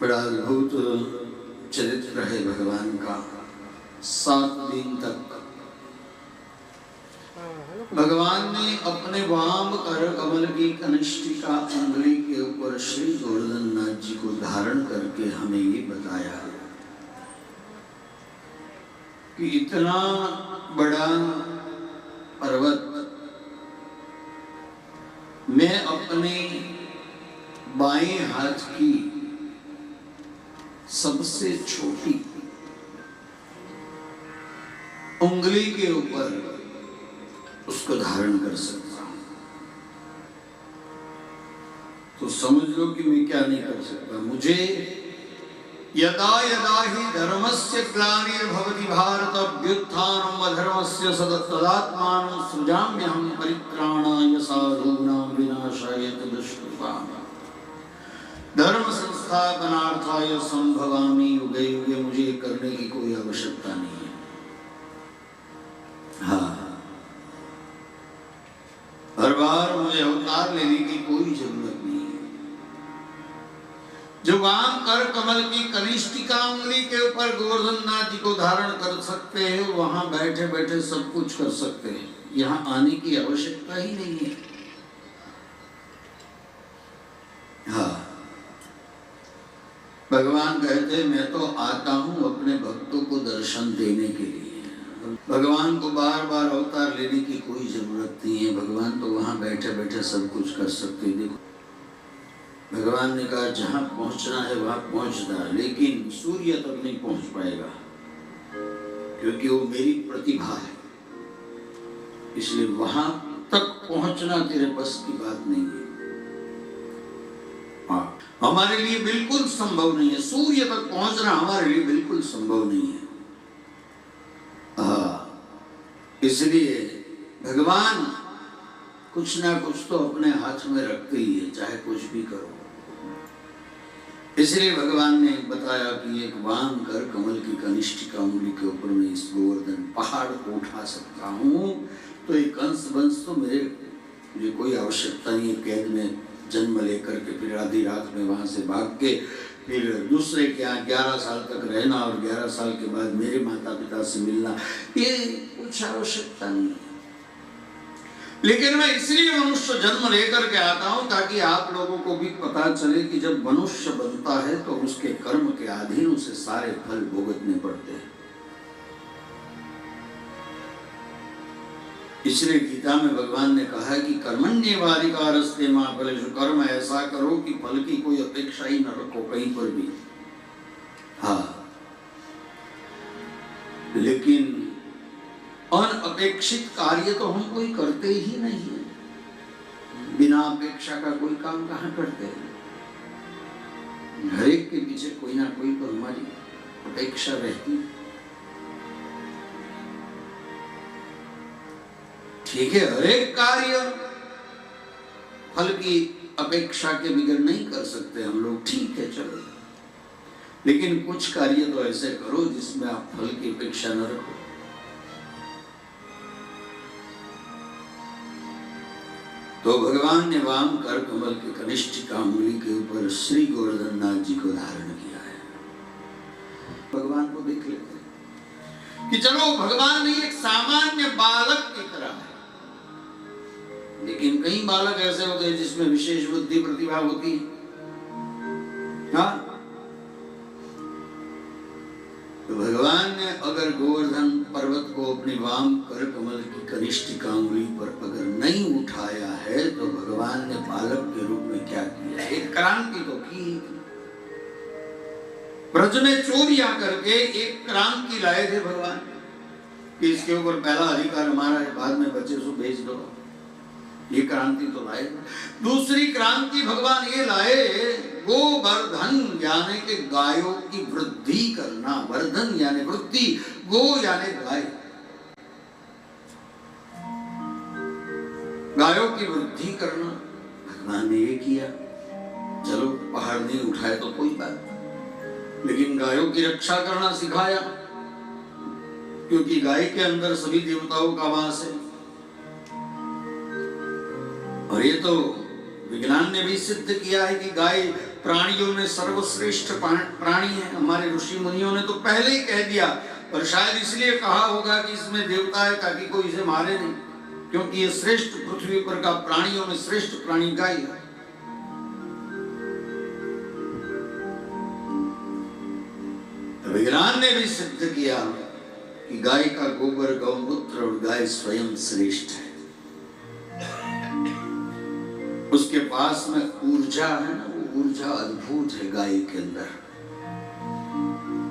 बड़ा अद्भुत चरित्र है भगवान का। 7 दिन तक भगवान ने अपने वाम कर कमल की कनिष्ठिका उंगली के ऊपर श्री गोवर्धन नाथ जी को धारण करके हमें ये बताया कि इतना बड़ा पर्वत मैं अपने बाएं हाथ की सबसे छोटी उंगली के ऊपर उसको धारण कर सकता हूं। तो समझ लो कि मैं क्या नहीं कर सकता। मुझे यदा यदा हि धर्मस्य ग्लानिर्भवति भारत अभ्युत्थानम् अधर्मस्य तदात्मानं सृजाम्यहं परित्राणाय साधूनां विनाशाय तदुष्कृताम् धर्म संस्थापनार्थाय संभवामि युगे युगे। मुझे करने की कोई आवश्यकता नहीं है। हाँ, हर बार मुझे अवतार लेने की कोई जरूरत नहीं है। जो वाम कर कमल की कनिष्ठिका उंगली के ऊपर गोवर्धन नाथ जी को धारण कर सकते हैं, वहां बैठे बैठे सब कुछ कर सकते हैं। यहाँ आने की आवश्यकता ही नहीं है। हाँ, भगवान कहते मैं तो आता हूं अपने भक्तों को दर्शन देने के लिए। भगवान को बार बार अवतार लेने की कोई जरूरत नहीं है। भगवान तो वहां बैठे बैठे सब कुछ कर सकते हैं। देखो, भगवान ने कहा जहां पहुंचना है वहां पहुंचना, लेकिन सूर्य तक नहीं पहुंच पाएगा क्योंकि वो मेरी प्रतिभा है। इसलिए वहां तक पहुंचना तेरे बस की बात नहीं है। हाँ, हमारे लिए बिल्कुल संभव नहीं है। सूर्य तक पहुंचना हमारे लिए बिल्कुल संभव नहीं है। इसलिए भगवान कुछ ना कुछ तो अपने हाथ में रखते ही है, चाहे कुछ भी करो। इसलिए भगवान ने बताया कि एक वाम कर कमल की कनिष्ठिका उंगली के ऊपर मैं इस गोवर्धन पहाड़ को उठा सकता हूँ। तो एक कंस वंश तो मुझे कोई आवश्यकता नहीं है कैद में जन्म लेकर के फिर आधी रात में वहां से भाग के फिर दूसरे के यहाँ 11 साल तक रहना और 11 साल के बाद मेरे माता पिता से मिलना, ये कुछ आवश्यकता नहीं है। लेकिन मैं इसलिए मनुष्य जन्म लेकर के आता हूं ताकि आप लोगों को भी पता चले कि जब मनुष्य बनता है तो उसके कर्म के अधीन उसे सारे फल भुगतने पड़ते हैं। इसलिए गीता में भगवान ने कहा है कि कर्मण्येवाधिकारस्ते मा फलेषु, कर्म ऐसा करो कि फल की कोई अपेक्षा ही न रखो कहीं पर भी। हाँ, लेकिन अनअपेक्षित कार्य तो हम कोई करते ही नहीं है। बिना अपेक्षा का कोई काम कहाँ करते हैं। हर एक के पीछे कोई ना कोई तो हमारी अपेक्षा रहती है। ठीक है, हर एक कार्य फल की अपेक्षा के बगैर नहीं कर सकते हम लोग, ठीक है चलो। लेकिन कुछ कार्य तो ऐसे करो जिसमें आप फल की अपेक्षा न रखो। तो भगवान ने वाम कर कमल के कनिष्ठिका उंगली के ऊपर श्री गोवर्धन नाथ जी को धारण किया है। भगवान को देख लेते हैं कि चलो भगवान नहीं एक सामान्य बालक की तरह है, लेकिन कई बालक ऐसे होते हैं जिसमें विशेष बुद्धि प्रतिभा होती है। हाँ, तो भगवान ने अगर गोवर्धन पर्वत को अपनी वाम कर कमल की कनिष्ठिका उंगली पर अगर नहीं उठाया है तो भगवान ने बालक के रूप में क्या किया? एक क्रांति तो की। ब्रज में चोरियां करके एक क्रांति लाए थे भगवान कि इसके ऊपर पहला अधिकार हमारा है, बाद में बच्चे को भेज दो। ये क्रांति तो लाए। दूसरी क्रांति भगवान ये लाए, गोवर्धन यानी कि गायों की वृद्धि करना। वर्धन यानी वृद्धि, गो यानी गाय, गायों की वृद्धि करना भगवान ने ये किया। चलो पहाड़ नहीं उठाए तो कोई बात, लेकिन गायों की रक्षा करना सिखाया, क्योंकि गाय के अंदर सभी देवताओं का वास है। और ये तो विज्ञान ने भी सिद्ध किया है कि गाय प्राणियों में सर्वश्रेष्ठ प्राणी है। हमारे ऋषि मुनियों ने तो पहले ही कह दिया, और शायद इसलिए कहा होगा कि इसमें देवता है ताकि कोई इसे मारे नहीं, क्योंकि ये श्रेष्ठ पृथ्वी पर का प्राणियों में श्रेष्ठ प्राणी गाय है। विज्ञान ने भी सिद्ध किया कि गाय का गोबर, गौमूत्र और गाय स्वयं श्रेष्ठ है। उसके पास में ऊर्जा है ना, वो ऊर्जा अद्भुत है गाय के अंदर।